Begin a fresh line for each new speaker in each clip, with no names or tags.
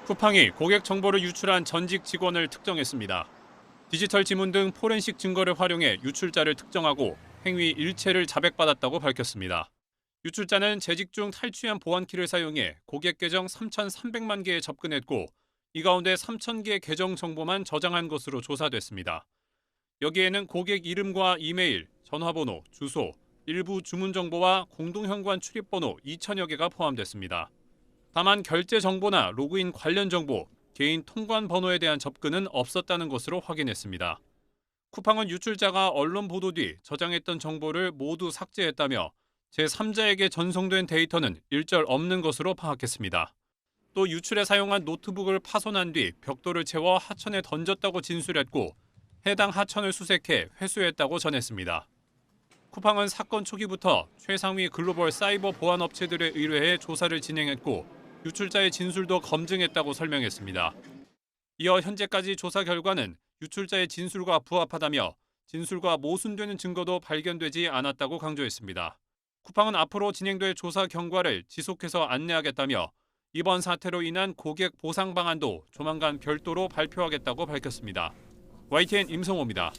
쿠팡이 고객 정보를 유출한 전직 직원을 특정했습니다. 디지털 지문 등 포렌식 증거를 활용해 유출자를 특정하고 행위 일체를 자백받았다고 밝혔습니다. 유출자는 재직 중 탈취한 보안키를 사용해 고객 계정 3,300만 개에 접근했고 이 가운데 3,000개 계정 정보만 저장한 것으로 조사됐습니다. 여기에는 고객 이름과 이메일, 전화번호, 주소, 일부 주문 정보와 공동현관 출입번호 2,000여 개가 포함됐습니다. 다만 결제 정보나 로그인 관련 정보, 개인 통관 번호에 대한 접근은 없었다는 것으로 확인했습니다. 쿠팡은 유출자가 언론 보도 뒤 저장했던 정보를 모두 삭제했다며 제3자에게 전송된 데이터는 일절 없는 것으로 파악했습니다. 또 유출에 사용한 노트북을 파손한 뒤 벽돌을 채워 하천에 던졌다고 진술했고 해당 하천을 수색해 회수했다고 전했습니다. 쿠팡은 사건 초기부터 최상위 글로벌 사이버 보안 업체들에 의뢰해 조사를 진행했고 유출자의 진술도 검증했다고 설명했습니다. 이어 현재까지 조사 결과는 유출자의 진술과 부합하다며 진술과 모순되는 증거도 발견되지 않았다고 강조했습니다. 쿠팡은 앞으로 진행될 조사 결과를 지속해서 안내하겠다며 이번 사태로 인한 고객 보상 방안도 조만간 별도로 발표하겠다고 밝혔습니다. YTN 임성호입니다.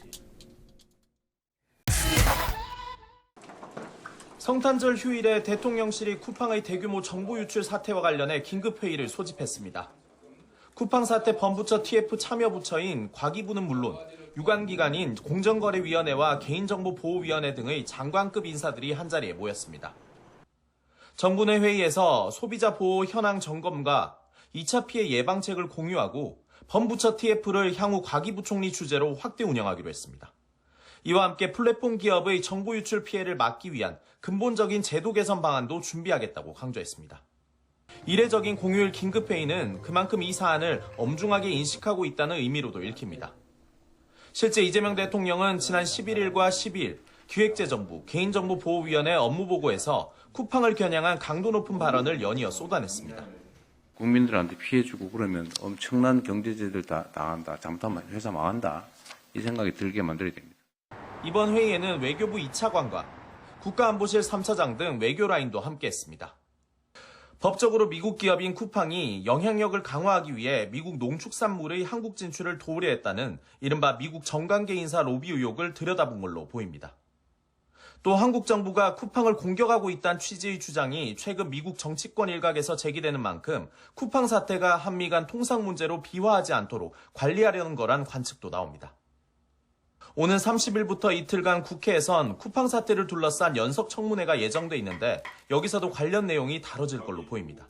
성탄절 휴일에 대통령실이 쿠팡의 대규모 정보 유출 사태와 관련해 긴급회의를 소집했습니다. 쿠팡 사태 범부처 TF 참여부처인 과기부는 물론 유관기관인 공정거래위원회와 개인정보보호위원회 등의 장관급 인사들이 한자리에 모였습니다. 정부내 회의에서 소비자 보호 현황 점검과 2차 피해 예방책을 공유하고 범부처 TF를 향후 과기부총리 주재로 확대 운영하기로 했습니다. 이와 함께 플랫폼 기업의 정보 유출 피해를 막기 위한 근본적인 제도 개선 방안도 준비하겠다고 강조했습니다. 이례적인 공휴일 긴급회의는 그만큼 이 사안을 엄중하게 인식하고 있다는 의미로도 읽힙니다. 실제 이재명 대통령은 지난 11일과 12일 기획재정부 개인정보보호위원회 업무보고에서 쿠팡을 겨냥한 강도 높은 발언을 연이어 쏟아냈습니다.
국민들한테 피해 주고 그러면 엄청난 경제제들 다 당한다. 잘못하면 회사 망한다. 이 생각이 들게 만들어야 됩니다.
이번 회의에는 외교부 2차 관관, 국가안보실 3차장 등 외교라인도 함께했습니다. 법적으로 미국 기업인 쿠팡이 영향력을 강화하기 위해 미국 농축산물의 한국 진출을 도우려했다는 이른바 미국 정관계 인사 로비 의혹을 들여다본 걸로 보입니다. 또 한국 정부가 쿠팡을 공격하고 있다는 취지의 주장이 최근 미국 정치권 일각에서 제기되는 만큼 쿠팡 사태가 한미 간 통상 문제로 비화하지 않도록 관리하려는 거란 관측도 나옵니다. 오는 30일부터 이틀간 국회에선 쿠팡 사태를 둘러싼 연석 청문회가 예정돼 있는데 여기서도 관련 내용이 다뤄질 걸로 보입니다.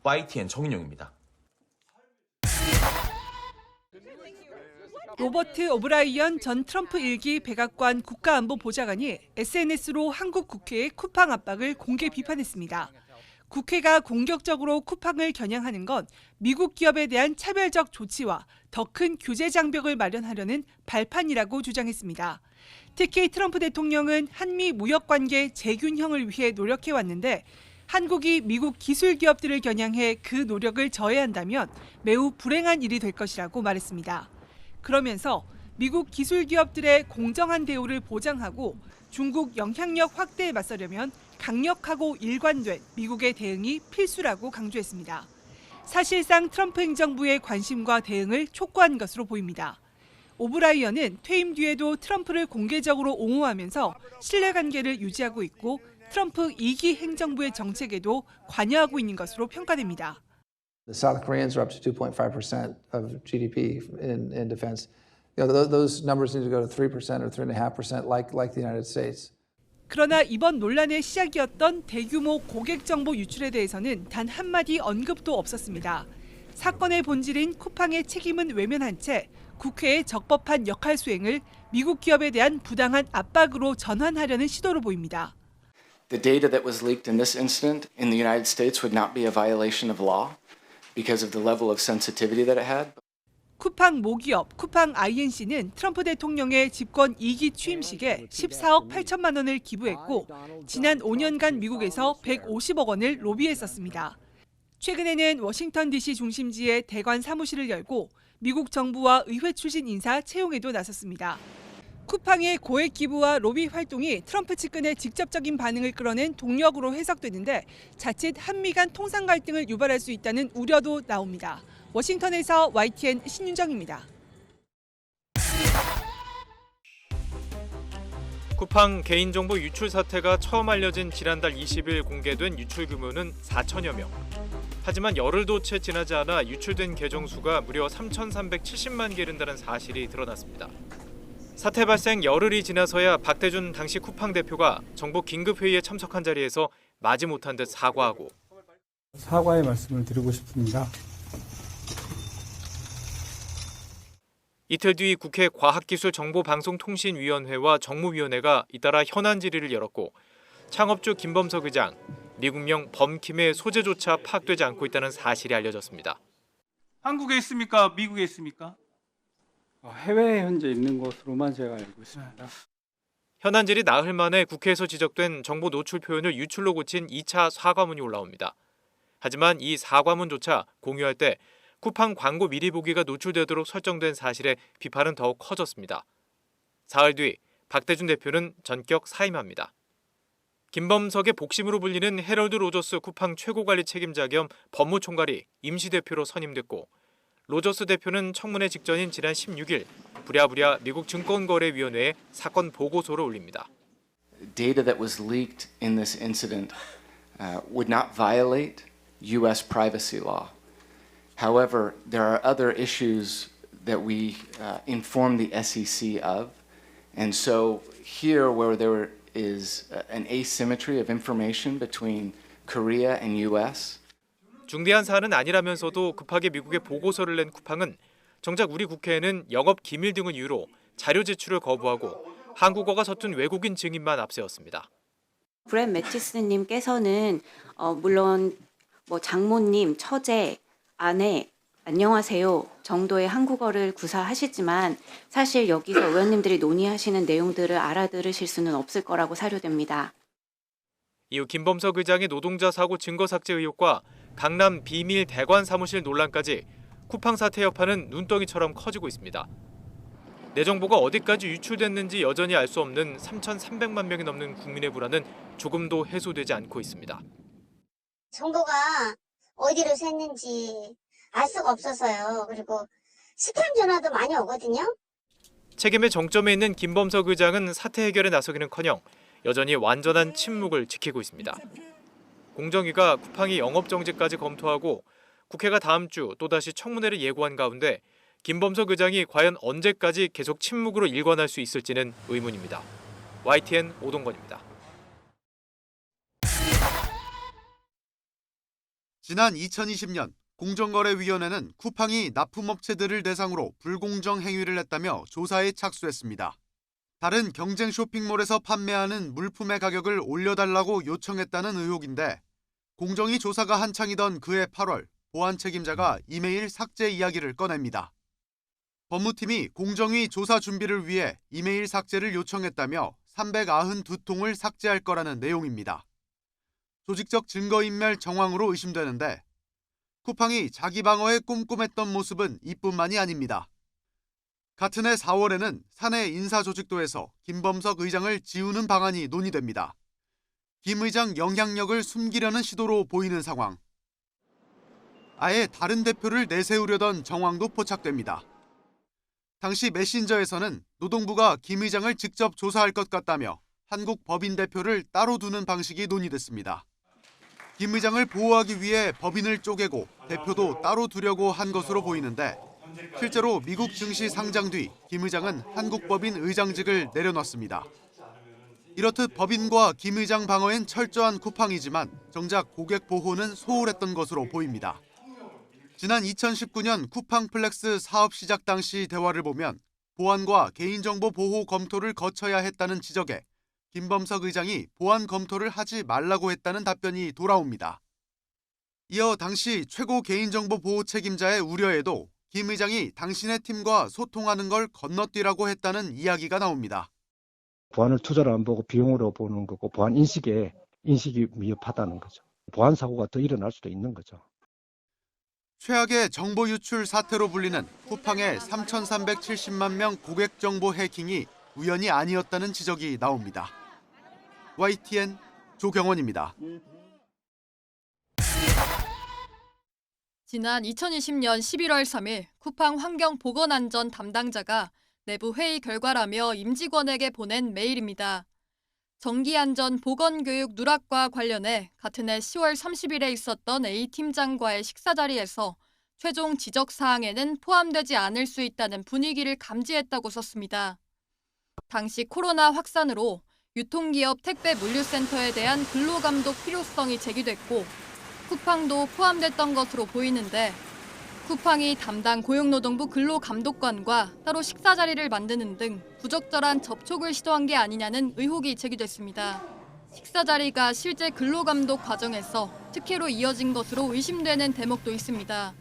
YTN 정인용입니다.
로버트 오브라이언 전 트럼프 1기 백악관 국가안보보좌관이 SNS로 한국 국회의 쿠팡 압박을 공개 비판했습니다. 국회가 공격적으로 쿠팡을 겨냥하는 건 미국 기업에 대한 차별적 조치와 더 큰 규제 장벽을 마련하려는 발판이라고 주장했습니다. 특히 트럼프 대통령은 한미 무역관계 재균형을 위해 노력해왔는데 한국이 미국 기술 기업들을 겨냥해 그 노력을 저해한다면 매우 불행한 일이 될 것이라고 말했습니다. 그러면서 미국 기술 기업들의 공정한 대우를 보장하고 중국 영향력 확대에 맞서려면 강력하고 일관된 미국의 대응이 필수라고 강조했습니다. 사실상 트럼프 행정부의 관심과 대응을 촉구한 것으로 보입니다. 오브라이언은 퇴임 뒤에도 트럼프를 공개적으로 옹호하면서 신뢰관계를 유지하고 있고 트럼프 2기 행정부의 정책에도 관여하고 있는 것으로 평가됩니다.
The South Koreans are up to 2.5% of GDP in defense. Those numbers need to go to 3% or 3.5% like the United States.
그러나 이번 논란의 시작이었던 대규모 고객 정보 유출에 대해서는 단 한마디 언급도 없었습니다. 사건의 본질인 쿠팡의 책임은 외면한 채 국회의 적법한 역할 수행을 미국 기업에 대한 부당한 압박으로 전환하려는 시도로 보입니다.
The data that was leaked in this incident in the United States would not be a violation of law because of the level of sensitivity that it had.
쿠팡 모기업 쿠팡 INC는 트럼프 대통령의 집권 2기 취임식에 14억 8천만 원을 기부했고 지난 5년간 미국에서 150억 원을 로비했었습니다. 최근에는 워싱턴 DC 중심지에 대관 사무실을 열고 미국 정부와 의회 출신 인사 채용에도 나섰습니다. 쿠팡의 고액 기부와 로비 활동이 트럼프 측근의 직접적인 반응을 끌어낸 동력으로 해석되는데 자칫 한미 간 통상 갈등을 유발할 수 있다는 우려도 나옵니다. 워싱턴에서 YTN 신윤정입니다.
쿠팡 개인정보 유출 사태가 처음 알려진 지난달 20일 공개된 유출 규모는 4천여 명. 하지만 열흘도 채 지나지 않아 유출된 계정 수가 무려 3,370만 개에 이른다는 사실이 드러났습니다. 사태 발생 열흘이 지나서야 박대준 당시 쿠팡 대표가 정부 긴급회의에 참석한 자리에서 마지못한 듯 사과하고
사과의 말씀을 드리고 싶습니다.
이틀 뒤 국회 과학기술정보방송통신위원회와 정무위원회가 잇따라 현안 질의를 열었고 창업주 김범석 의장, 미국령 범킴의 소재조차 파악되지 않고 있다는 사실이 알려졌습니다.
한국에 있습니까? 미국에 있습니까?
해외에 현재 있는 것으로만 제가 알고 있습니다.
현안 질의 나흘 만에 국회에서 지적된 정보 노출 표현을 유출로 고친 2차 사과문이 올라옵니다. 하지만 이 사과문조차 공유할 때 쿠팡 광고 미리 보기가 노출되도록 설정된 사실에 비판은 더욱 커졌습니다. 사흘 뒤 박대준 대표는 전격 사임합니다. 김범석의 복심으로 불리는 헤럴드 로저스 쿠팡 최고관리 책임자 겸 법무총괄이 임시대표로 선임됐고 로저스 대표는 청문회 직전인 지난 16일 부랴부랴 미국 증권거래위원회에 사건 보고서를 올립니다.
Data that was leaked in this incident would not violate U.S. privacy law. However, there are other issues that we inform the SEC of, and so here where there is an asymmetry of information between Korea and U.S.
중대한 사안은 아니라면서도 급하게 미국에 보고서를 낸 쿠팡은 정작 우리 국회에는 영업 기밀 등을 이유로 자료 제출을 거부하고 한국어가 서툰 외국인 증인만 앞세웠습니다.
브렛 매티스님께서는 물론 뭐 장모님, 처제, 아내, 안녕하세요 정도의 한국어를 구사하시지만 사실 여기서 의원님들이 논의하시는 내용들을 알아들으실 수는 없을 거라고 사료됩니다.
이후 김범석 의장의 노동자 사고 증거 삭제 의혹과 강남 비밀 대관 사무실 논란까지 쿠팡 사태 여파는 눈덩이처럼 커지고 있습니다. 내 정보가 어디까지 유출됐는지 여전히 알 수 없는 3,300만 명이 넘는 국민의 불안은 조금도 해소되지 않고 있습니다.
정보가 어디로 샜는지 알 수가 없어서요. 그리고 스팸 전화도 많이 오거든요.
책임의 정점에 있는 김범석 의장은 사태 해결에 나서기는커녕 여전히 완전한 침묵을 지키고 있습니다. 공정위가 쿠팡이 영업정지까지 검토하고 국회가 다음 주 또다시 청문회를 예고한 가운데 김범석 의장이 과연 언제까지 계속 침묵으로 일관할 수 있을지는 의문입니다. YTN 오동건입니다.
지난 2020년 공정거래위원회는 쿠팡이 납품업체들을 대상으로 불공정 행위를 했다며 조사에 착수했습니다. 다른 경쟁 쇼핑몰에서 판매하는 물품의 가격을 올려달라고 요청했다는 의혹인데 공정위 조사가 한창이던 그해 8월 보안 책임자가 이메일 삭제 이야기를 꺼냅니다. 법무팀이 공정위 조사 준비를 위해 이메일 삭제를 요청했다며 392통을 삭제할 거라는 내용입니다. 조직적 증거인멸 정황으로 의심되는데 쿠팡이 자기 방어에 꼼꼼했던 모습은 이뿐만이 아닙니다. 같은 해 4월에는 사내 인사조직도에서 김범석 의장을 지우는 방안이 논의됩니다. 김 의장 영향력을 숨기려는 시도로 보이는 상황. 아예 다른 대표를 내세우려던 정황도 포착됩니다. 당시 메신저에서는 노동부가 김 의장을 직접 조사할 것 같다며 한국 법인 대표를 따로 두는 방식이 논의됐습니다. 김 의장을 보호하기 위해 법인을 쪼개고 대표도 따로 두려고 한 것으로 보이는데 실제로 미국 증시 상장 뒤 김 의장은 한국 법인 의장직을 내려놨습니다. 이렇듯 법인과 김 의장 방어엔 철저한 쿠팡이지만 정작 고객 보호는 소홀했던 것으로 보입니다. 지난 2019년 쿠팡 플렉스 사업 시작 당시 대화를 보면 보안과 개인정보 보호 검토를 거쳐야 했다는 지적에 김범석 의장이 보안 검토를 하지 말라고 했다는 답변이 돌아옵니다. 이어 당시 최고 개인정보 보호 책임자의 우려에도 김 의장이 당신의 팀과 소통하는 걸 건너뛰라고 했다는 이야기가 나옵니다.
보안을 투자를 안 보고 비용으로 보는 거고 보안 인식이 미흡하다는 거죠. 보안 사고가 더 일어날 수도 있는 거죠.
최악의 정보 유출 사태로 불리는 쿠팡의 3,370만 명 고객 정보 해킹이 우연이 아니었다는 지적이 나옵니다. YTN 조경원입니다.
지난 2020년 11월 3일 쿠팡 환경보건안전 담당자가 내부 회의 결과라며 임직원에게 보낸 메일입니다. 전기안전 보건교육 누락과 관련해 같은 해 10월 30일에 있었던 A 팀장과의 식사 자리에서 최종 지적 사항에는 포함되지 않을 수 있다는 분위기를 감지했다고 썼습니다. 당시 코로나 확산으로 유통기업 택배 물류센터에 대한 근로감독 필요성이 제기됐고 쿠팡도 포함됐던 것으로 보이는데 쿠팡이 담당 고용노동부 근로감독관과 따로 식사 자리를 만드는 등 부적절한 접촉을 시도한 게 아니냐는 의혹이 제기됐습니다. 식사 자리가 실제 근로감독 과정에서 특혜로 이어진 것으로 의심되는 대목도 있습니다.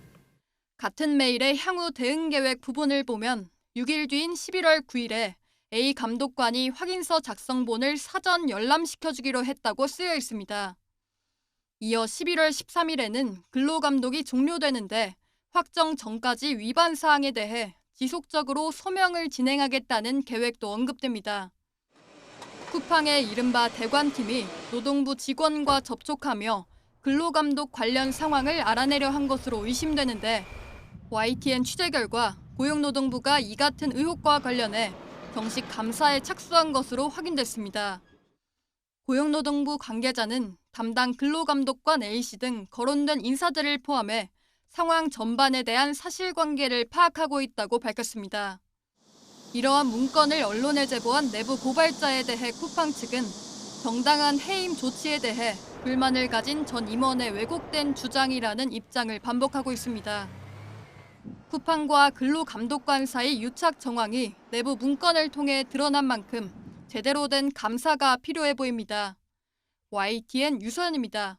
같은 메일의 향후 대응 계획 부분을 보면 6일 뒤인 11월 9일에 A 감독관이 확인서 작성본을 사전 열람시켜주기로 했다고 쓰여 있습니다. 이어 11월 13일에는 근로감독이 종료되는데 확정 전까지 위반 사항에 대해 지속적으로 소명을 진행하겠다는 계획도 언급됩니다. 쿠팡의 이른바 대관팀이 노동부 직원과 접촉하며 근로감독 관련 상황을 알아내려 한 것으로 의심되는데 YTN 취재 결과 고용노동부가 이 같은 의혹과 관련해 정식 감사에 착수한 것으로 확인됐습니다. 고용노동부 관계자는 담당 근로감독관 A씨 등 거론된 인사들을 포함해 상황 전반에 대한 사실관계를 파악하고 있다고 밝혔습니다. 이러한 문건을 언론에 제보한 내부 고발자에 대해 쿠팡 측은 정당한 해임 조치에 대해 불만을 가진 전 임원의 왜곡된 주장이라는 입장을 반복하고 있습니다. 쿠팡과 근로감독관 사이 유착 정황이 내부 문건을 통해 드러난 만큼 제대로 된 감사가 필요해 보입니다. YTN 유소연입니다.